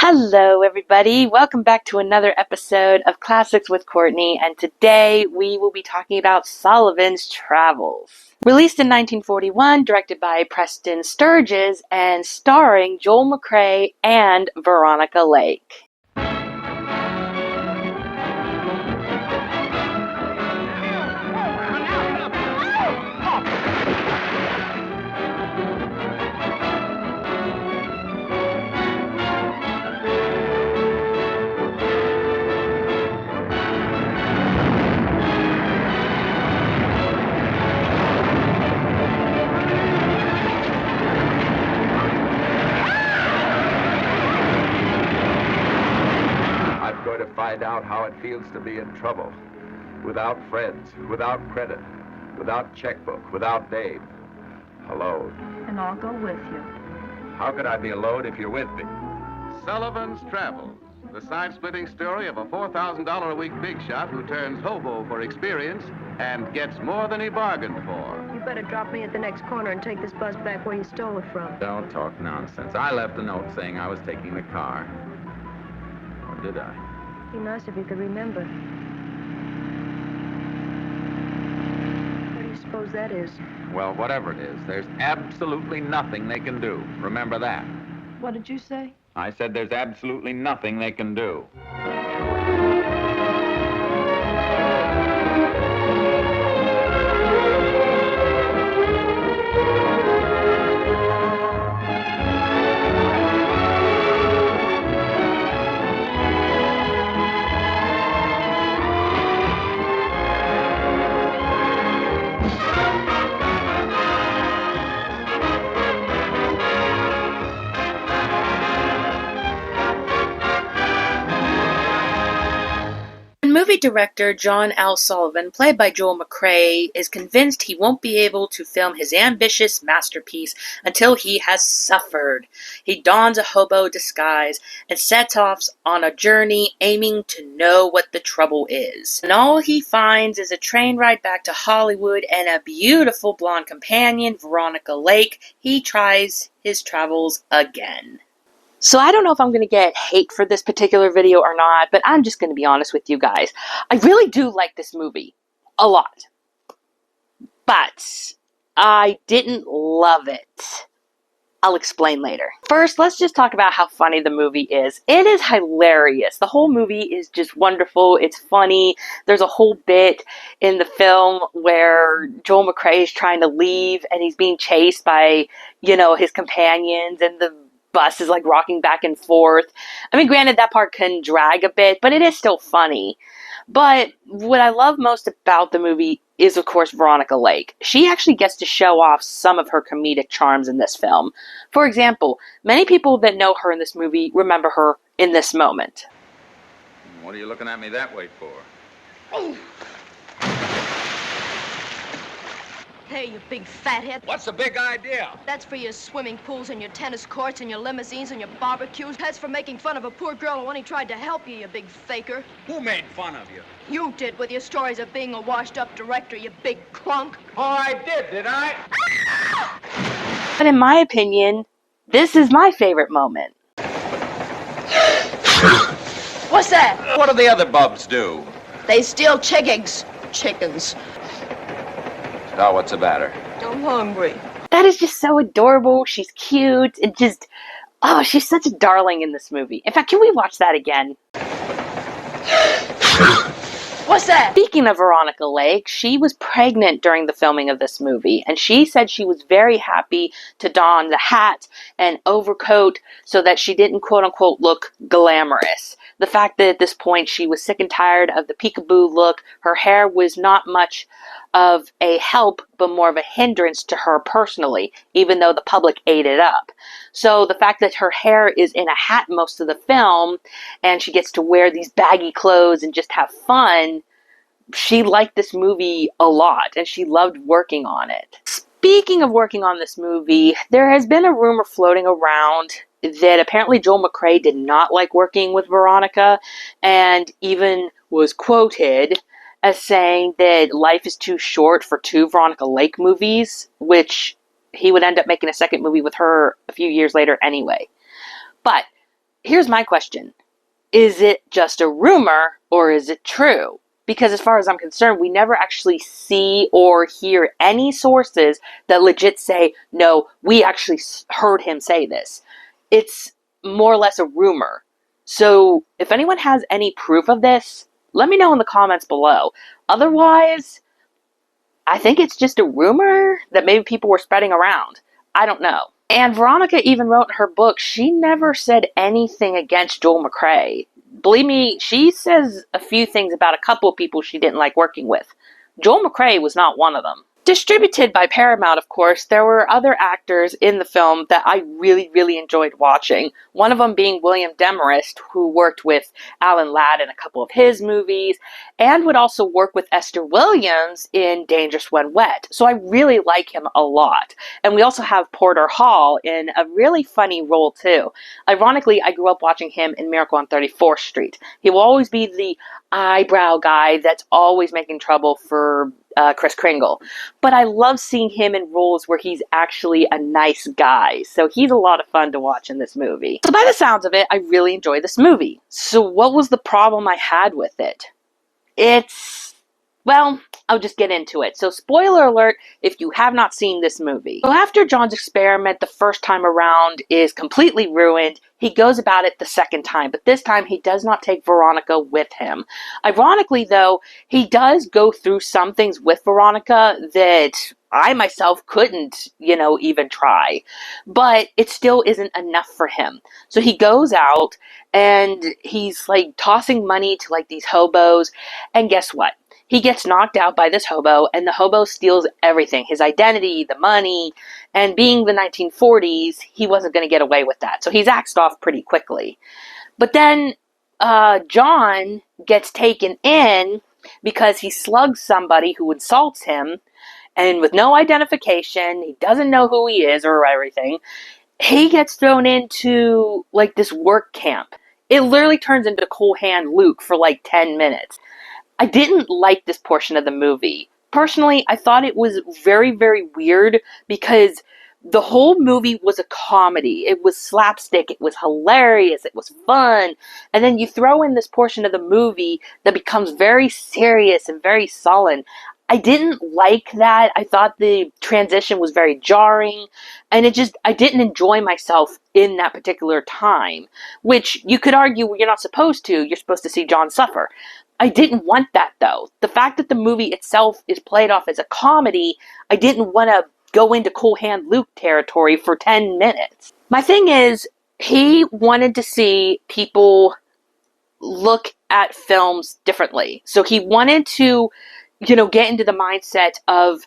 Hello, everybody. Welcome back to another episode of Classics with Courtney, and today we will be talking about Sullivan's Travels. Released in 1941, directed by Preston Sturges, and starring Joel McCrea and Veronica Lake. Find out how it feels to be in trouble. Without friends, without credit, without checkbook, without Dave. Alone. And I'll go with you. How could I be alone if you're with me? Sullivan's Travels, the side-splitting story of a $4,000 a week big shot who turns hobo for experience and gets more than he bargained for. You better drop me at the next corner and take this bus back where you stole it from. Don't talk nonsense. I left a note saying I was taking the car. Or did I? Be nice if you could remember. What do you suppose that is? Well, whatever it is, there's absolutely nothing they can do. Remember that. What did you say? I said there's absolutely nothing they can do. Movie director John L. Sullivan, played by Joel McCrea, is convinced he won't be able to film his ambitious masterpiece until he has suffered. He dons a hobo disguise and sets off on a journey aiming to know what the trouble is. And all he finds is a train ride back to Hollywood and a beautiful blonde companion, Veronica Lake. He tries his travels again. So I don't know if I'm going to get hate for this particular video or not, but I'm just going to be honest with you guys. I really do like this movie. A lot. But I didn't love it. I'll explain later. First, let's just talk about how funny the movie is. It is hilarious. The whole movie is just wonderful. It's funny. There's a whole bit in the film where Joel McCrea is trying to leave and he's being chased by, his companions, and the bus is like rocking back and forth. I mean, granted, that part can drag a bit, but it is still funny. But what I love most about the movie is, of course, Veronica Lake. She actually gets to show off some of her comedic charms in this film. For example, many people that know her in this movie remember her in this moment. What are you looking at me that way for? Oh. Hey, you big fathead. What's the big idea? That's for your swimming pools and your tennis courts and your limousines and your barbecues. That's for making fun of a poor girl who only tried to help you, you big faker. Who made fun of you? You did with your stories of being a washed-up director, you big clunk. Oh, I did I? But in my opinion, this is my favorite moment. What's that? What do the other bubs do? They steal chickens. Chickens. Oh, what's the matter? I'm hungry. That is just so adorable. She's cute. It just, she's such a darling in this movie. In fact, can we watch that again? What's that? Speaking of Veronica Lake, she was pregnant during the filming of this movie, and she said she was very happy to don the hat and overcoat so that she didn't quote-unquote look glamorous. The fact that at this point she was sick and tired of the peekaboo look, her hair was not much of a help, but more of a hindrance to her personally, even though the public ate it up. So the fact that her hair is in a hat most of the film, and she gets to wear these baggy clothes and just have fun, she liked this movie a lot, and she loved working on it. Speaking of working on this movie, there has been a rumor floating around that apparently Joel McCrea did not like working with Veronica, and even was quoted as saying that life is too short for two Veronica Lake movies, which he would end up making a second movie with her a few years later anyway. But here's my question. Is it just a rumor or is it true? Because as far as I'm concerned, we never actually see or hear any sources that legit say, no, we actually heard him say this. It's more or less a rumor. So if anyone has any proof of this, let me know in the comments below. Otherwise, I think it's just a rumor that maybe people were spreading around. I don't know. And Veronica even wrote in her book, she never said anything against Joel McCrea. Believe me, she says a few things about a couple of people she didn't like working with. Joel McCrea was not one of them. Distributed by Paramount, of course, there were other actors in the film that I really, really enjoyed watching. One of them being William Demarest, who worked with Alan Ladd in a couple of his movies, and would also work with Esther Williams in Dangerous When Wet. So I really like him a lot. And we also have Porter Hall in a really funny role, too. Ironically, I grew up watching him in Miracle on 34th Street. He will always be the eyebrow guy that's always making trouble for Kris Kringle. But I love seeing him in roles where he's actually a nice guy. So he's a lot of fun to watch in this movie. So by the sounds of it, I really enjoy this movie. So what was the problem I had with it? Well, I'll just get into it. So spoiler alert if you have not seen this movie. So after John's experiment the first time around is completely ruined, he goes about it the second time, but this time he does not take Veronica with him. Ironically though, he does go through some things with Veronica that I myself couldn't, even try. But it still isn't enough for him. So he goes out and he's like tossing money to like these hobos, and guess what? He gets knocked out by this hobo, and the hobo steals everything. His identity, the money, and being the 1940s, he wasn't going to get away with that. So he's axed off pretty quickly. But then John gets taken in because he slugs somebody who insults him, and with no identification, he doesn't know who he is or everything, he gets thrown into like this work camp. It literally turns into Cool Hand Luke for like 10 minutes. I didn't like this portion of the movie. Personally, I thought it was very, very weird because the whole movie was a comedy. It was slapstick. It was hilarious. It was fun. And then you throw in this portion of the movie that becomes very serious and very sullen. I didn't like that. I thought the transition was very jarring. And I didn't enjoy myself in that particular time. Which you could argue you're not supposed to. You're supposed to see John suffer. I didn't want that, though. The fact that the movie itself is played off as a comedy, I didn't want to go into Cool Hand Luke territory for 10 minutes. My thing is, he wanted to see people look at films differently. So he wanted to, get into the mindset of,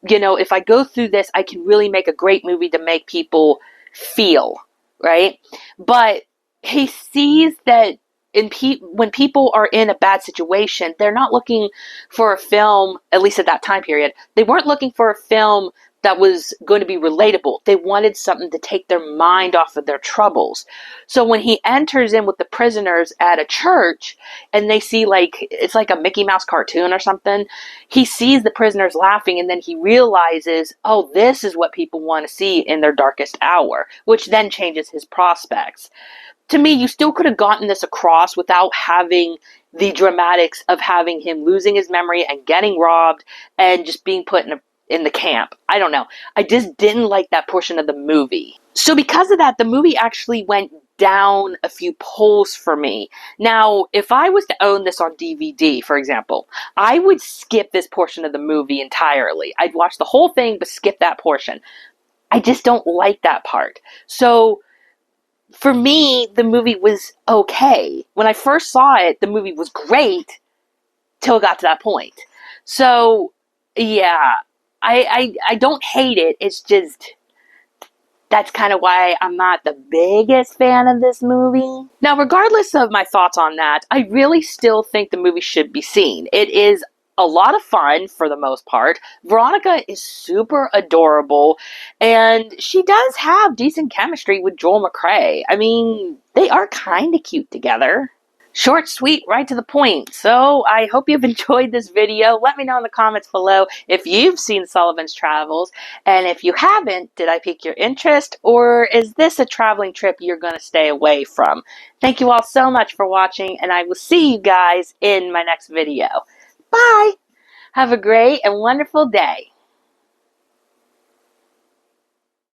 if I go through this, I can really make a great movie to make people feel, right? But he sees that when people are in a bad situation, they're not looking for a film, at least at that time period, they weren't looking for a film that was going to be relatable. They wanted something to take their mind off of their troubles. So when he enters in with the prisoners at a church and they see it's like a Mickey Mouse cartoon or something, he sees the prisoners laughing and then he realizes, oh, this is what people want to see in their darkest hour, which then changes his prospects. To me, you still could have gotten this across without having the dramatics of having him losing his memory and getting robbed and just being put in the camp. I don't know. I just didn't like that portion of the movie. So because of that, the movie actually went down a few polls for me. Now, if I was to own this on DVD, for example, I would skip this portion of the movie entirely. I'd watch the whole thing, but skip that portion. I just don't like that part. So for me, the movie was okay. When I first saw it, the movie was great till it got to that point. So, yeah, I don't hate it. It's just, that's kind of why I'm not the biggest fan of this movie. Now, regardless of my thoughts on that, I really still think the movie should be seen. It is a lot of fun for the most part. Veronica is super adorable, and she does have decent chemistry with Joel McCrea. I mean, they are kind of cute together. Short, sweet, right to the point. So I hope you've enjoyed this video. Let me know in the comments below if you've seen Sullivan's Travels. And if you haven't, did I pique your interest? Or is this a traveling trip you're going to stay away from? Thank you all so much for watching, and I will see you guys in my next video. Bye! Have a great and wonderful day.